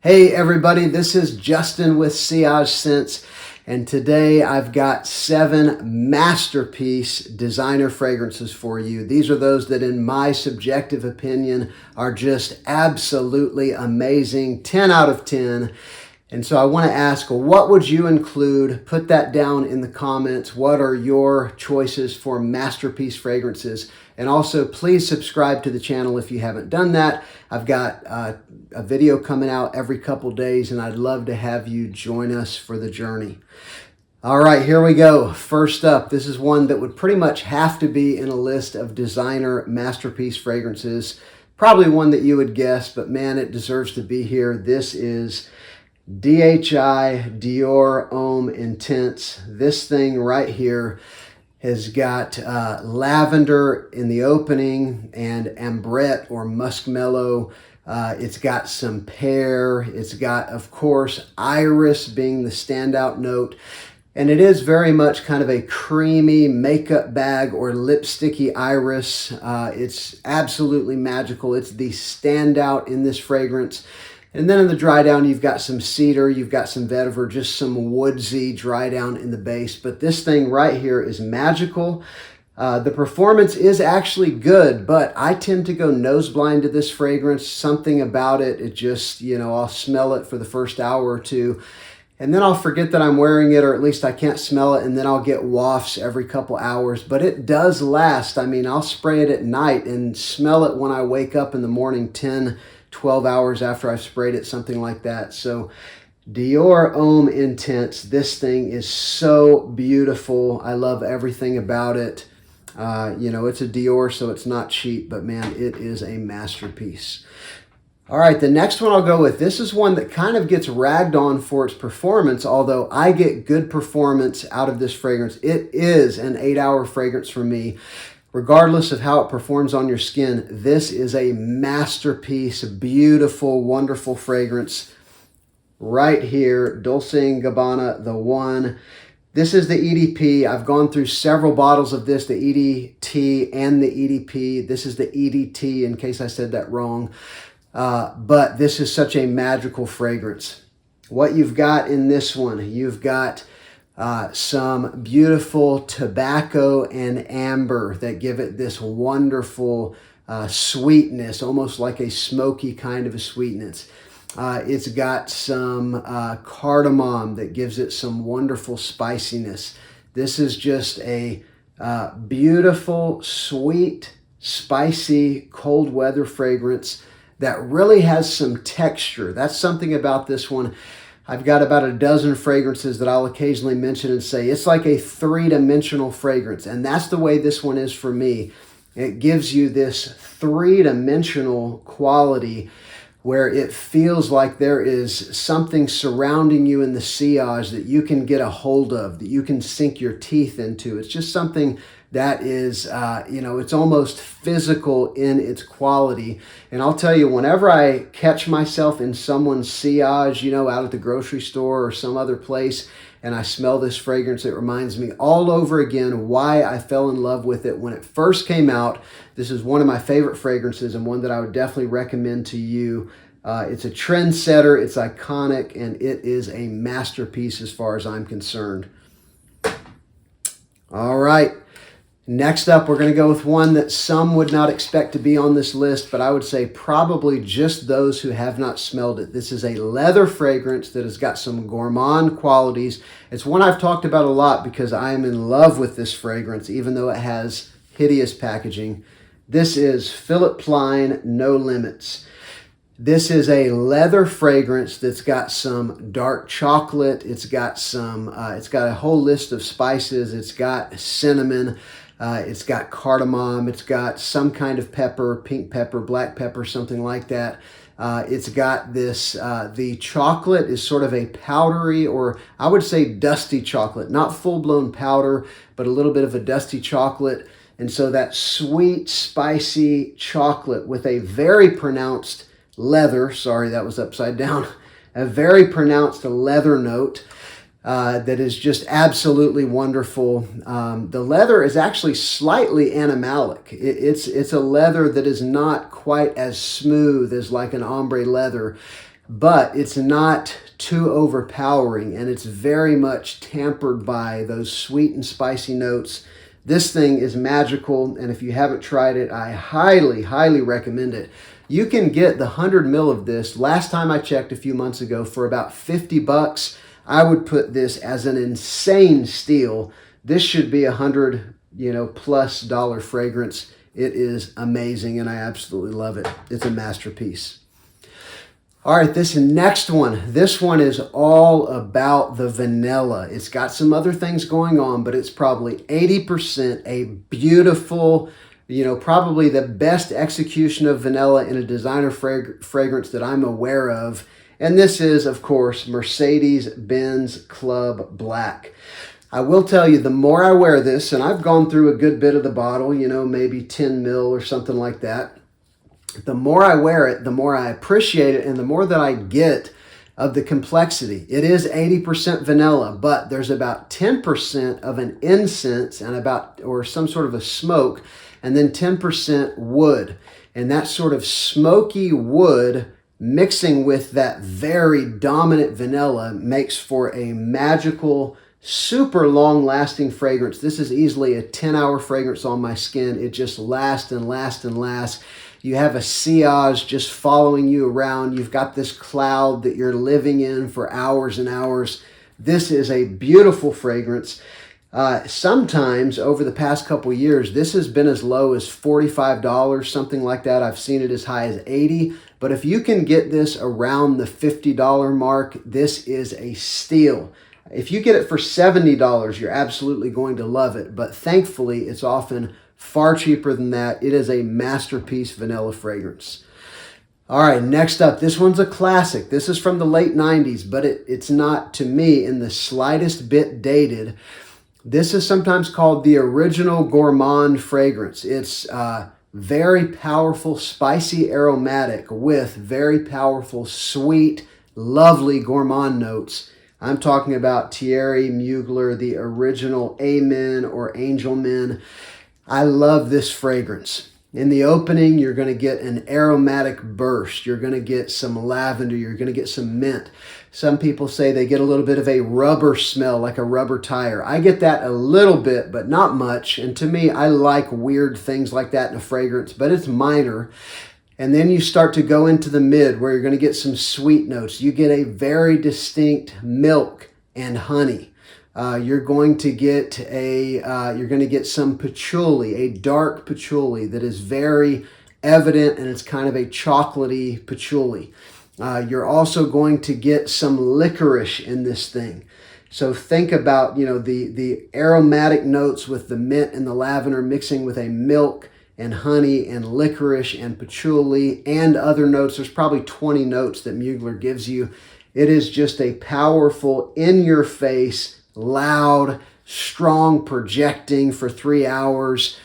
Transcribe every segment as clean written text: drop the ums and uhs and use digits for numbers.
Hey everybody, this is Justin with Sillage Scents, and today I've got 7 masterpiece designer fragrances for you. These are those that in my subjective opinion are just absolutely amazing, 10 out of 10. And so I want to ask, what would you include? Put that down in the comments. What are your choices for masterpiece fragrances? And also, please subscribe to the channel if you haven't done that. I've got a video coming out every couple days, and I'd love to have you join us for the journey. All right, here we go. First up, this is one that would pretty much have to be in a list of designer masterpiece fragrances. Probably one that you would guess, but man, it deserves to be here. This is DIOR Homme Intense. This thing right here has got lavender in the opening and ambrette or muskmellow. It's got some pear. It's got, of course, iris being the standout note. And it is very much kind of a creamy makeup bag or lipsticky iris. It's absolutely magical. It's the standout in this fragrance. And then in the dry down, you've got some cedar, you've got some vetiver, just some woodsy dry down in the base. But this thing right here is magical. The performance is actually good, but I tend to go nose blind to this fragrance. Something about it, it just, I'll smell it for the first hour or two. And then I'll forget that I'm wearing it, or at least I can't smell it, and then I'll get wafts every couple hours. But it does last. I mean, I'll spray it at night and smell it when I wake up in the morning, 10, 12 hours after I've sprayed it, something like that. So DIOR Homme Intense, this thing is so beautiful. I love everything about it. It's a Dior, so it's not cheap, but man, it is a masterpiece. All right, the next one I'll go with, this is one that kind of gets ragged on for its performance, although I get good performance out of this fragrance. It is an 8-hour fragrance for me. Regardless of how it performs on your skin, this is a masterpiece, beautiful, wonderful fragrance right here. Dolce & Gabbana, the one. This is the EDP. I've gone through several bottles of this, the EDT and the EDP. This is the EDT, in case I said that wrong. But this is such a magical fragrance. What you've got in this one, you've got some beautiful tobacco and amber that give it this wonderful sweetness, almost like a smoky kind of a sweetness. It's got some cardamom that gives it some wonderful spiciness. This is just a beautiful, sweet, spicy, cold weather fragrance that really has some texture. That's something about this one. I've got about a dozen fragrances that I'll occasionally mention and say, it's like a 3-dimensional fragrance. And that's the way this one is for me. It gives you this 3-dimensional quality where it feels like there is something surrounding you in the sillage that you can get a hold of, that you can sink your teeth into. It's just something that is, it's almost physical in its quality. And I'll tell you, whenever I catch myself in someone's sillage, out at the grocery store or some other place, and I smell this fragrance, it reminds me all over again why I fell in love with it when it first came out. This is one of my favorite fragrances and one that I would definitely recommend to you. It's a trendsetter, it's iconic, and it is a masterpiece as far as I'm concerned. All right. Next up, we're going to go with one that some would not expect to be on this list, but I would say probably just those who have not smelled it. This is a leather fragrance that has got some gourmand qualities. It's one I've talked about a lot because I am in love with this fragrance, even though it has hideous packaging. This is PHILLIP PLEIN No Limits. This is a leather fragrance that's got some dark chocolate. It's got a whole list of spices. It's got cinnamon. It's got cardamom. It's got some kind of pepper, pink pepper, black pepper, something like that. It's got this, the chocolate is sort of a powdery, or I would say dusty chocolate, not full-blown powder, but a little bit of a dusty chocolate. And so that sweet, spicy chocolate with a very pronounced leather, sorry, that was upside down, a very pronounced leather note. That is just absolutely wonderful. The leather is actually slightly animalic. It's a leather that is not quite as smooth as like an ombre leather. but it's not too overpowering, and it's very much tempered by those sweet and spicy notes. This thing is magical, and if you haven't tried it, I highly, highly recommend it. You can get the 100 ml of this, last time I checked a few months ago, for about 50 bucks. I would put this as an insane steal. This should be $100, plus dollar fragrance. It is amazing, and I absolutely love it. It's a masterpiece. All right, this next one. This one is all about the vanilla. It's got some other things going on, but it's probably 80% a beautiful, probably the best execution of vanilla in a designer fragrance that I'm aware of. And this is, of course, Mercedes-Benz Club Black. I will tell you, the more I wear this, and I've gone through a good bit of the bottle, maybe 10 mil or something like that. The more I wear it, the more I appreciate it, and the more that I get of the complexity. It is 80% vanilla, but there's about 10% of an incense or some sort of a smoke, and then 10% wood. And that sort of smoky wood mixing with that very dominant vanilla makes for a magical, super long-lasting fragrance. This is easily a 10-hour fragrance on my skin. It just lasts and lasts and lasts. You have a sillage just following you around. You've got this cloud that you're living in for hours and hours. This is a beautiful fragrance. Sometimes over the past couple years, this has been as low as $45, something like that. I've seen it as high as $80. But if you can get this around the $50 mark, this is a steal. If you get it for $70, you're absolutely going to love it. But thankfully, it's often far cheaper than that. It is a masterpiece vanilla fragrance. All right, next up, this one's a classic. This is from the late 90s, but it's not, to me, in the slightest bit dated. This is sometimes called the original gourmand fragrance. It's very powerful, spicy aromatic with very powerful, sweet, lovely gourmand notes. I'm talking about Thierry Mugler, the original Amen or Angel Men. I love this fragrance. In the opening, you're going to get an aromatic burst. You're going to get some lavender. You're going to get some mint. Some people say they get a little bit of a rubber smell, like a rubber tire. I get that a little bit, but not much. And to me, I like weird things like that in a fragrance, but it's minor. And then you start to go into the mid, where you're going to get some sweet notes. You get a very distinct milk and honey. You're going to get some patchouli, a dark patchouli that is very evident, and it's kind of a chocolatey patchouli. You're also going to get some licorice in this thing. So think about, the aromatic notes with the mint and the lavender mixing with a milk and honey and licorice and patchouli and other notes. There's probably 20 notes that Mugler gives you. It is just a powerful, in-your-face, loud, strong projecting for 3 hours.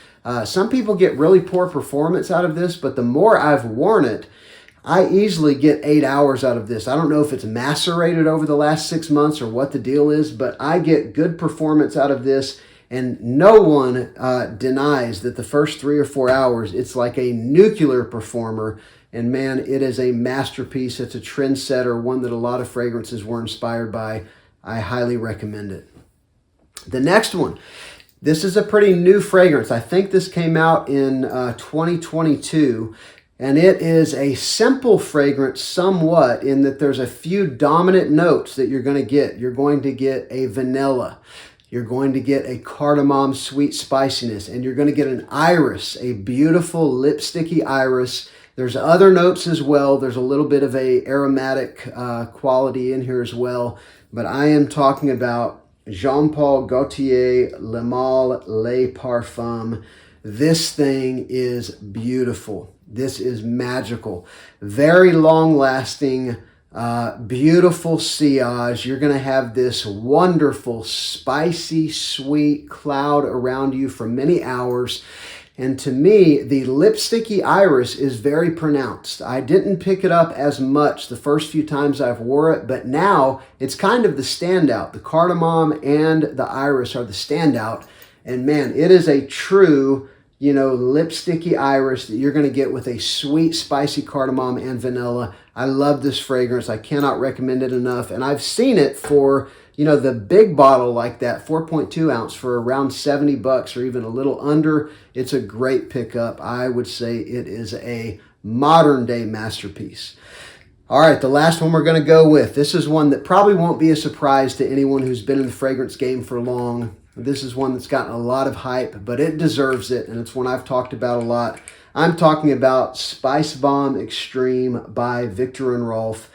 Some people get really poor performance out of this, but the more I've worn it, I easily get 8 hours out of this. I don't know if it's macerated over the last 6 months or what the deal is, but I get good performance out of this, and no one denies that the first 3 or 4 hours, it's like a nuclear performer. And man, it is a masterpiece. It's a trendsetter, one that a lot of fragrances were inspired by. I highly recommend it. The next one, this is a pretty new fragrance. I think this came out in 2022, and it is a simple fragrance somewhat in that there's a few dominant notes that you're going to get. You're going to get a vanilla. You're going to get a cardamom sweet spiciness, and you're going to get an iris, a beautiful lipsticky iris. There's other notes as well. There's a little bit of a aromatic quality in here as well. But I am talking about Jean Paul Gaultier LEMALE Le Parfum. This thing is beautiful. This is magical. Very long-lasting, beautiful sillage. You're going to have this wonderful, spicy, sweet cloud around you for many hours. And to me, the lipsticky iris is very pronounced. I didn't pick it up as much the first few times I've wore it, but now it's kind of the standout. The cardamom and the iris are the standout. And man, it is a true you know, lipsticky iris that you're going to get with a sweet, spicy cardamom and vanilla. I love this fragrance. I cannot recommend it enough. And I've seen it for, you know, the big bottle like that, 4.2 ounce for around 70 bucks or even a little under. It's a great pickup. I would say it is a modern day masterpiece. All right, the last one we're going to go with. This is one that probably won't be a surprise to anyone who's been in the fragrance game for long. This is one that's gotten a lot of hype, but it deserves it, and it's one I've talked about a lot. I'm talking about SPICEBOMB Extreme by Viktor and Rolf.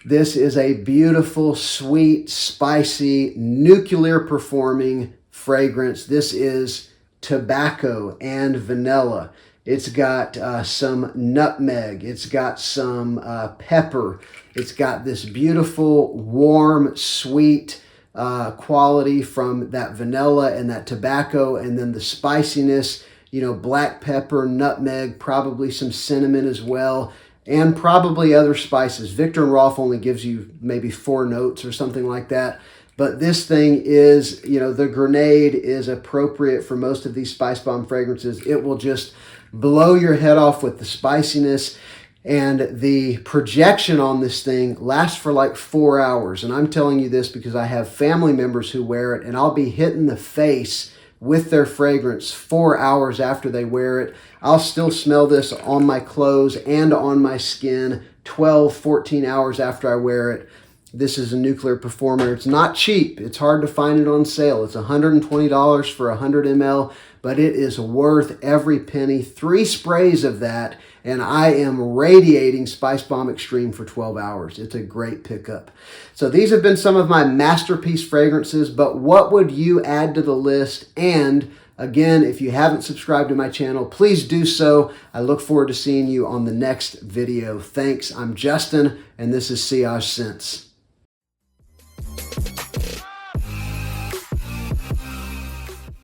This is a beautiful, sweet, spicy, nuclear performing fragrance. This is tobacco and vanilla. It's got some nutmeg. It's got some pepper. It's got this beautiful, warm, sweet quality from that vanilla and that tobacco, and then the spiciness, you know, black pepper, nutmeg, probably some cinnamon as well, and probably other spices. Viktor and Rolf only gives you maybe 4 notes or something like that. But this thing is, you know, the grenade is appropriate for most of these SPICEBOMB fragrances. It will just blow your head off with the spiciness. And the projection on this thing lasts for like 4 hours. And I'm telling you this because I have family members who wear it, and I'll be hit in the face with their fragrance 4 hours after they wear it. I'll still smell this on my clothes and on my skin 12, 14 hours after I wear it. This is a nuclear performer. It's not cheap. It's hard to find it on sale. It's $120 for 100 ml, but it is worth every penny. 3 sprays of that, and I am radiating SPICEBOMB Extreme for 12 hours. It's a great pickup. So these have been some of my masterpiece fragrances, but what would you add to the list? And again, if you haven't subscribed to my channel, please do so. I look forward to seeing you on the next video. Thanks. I'm Justin, and this is Sillage Scents.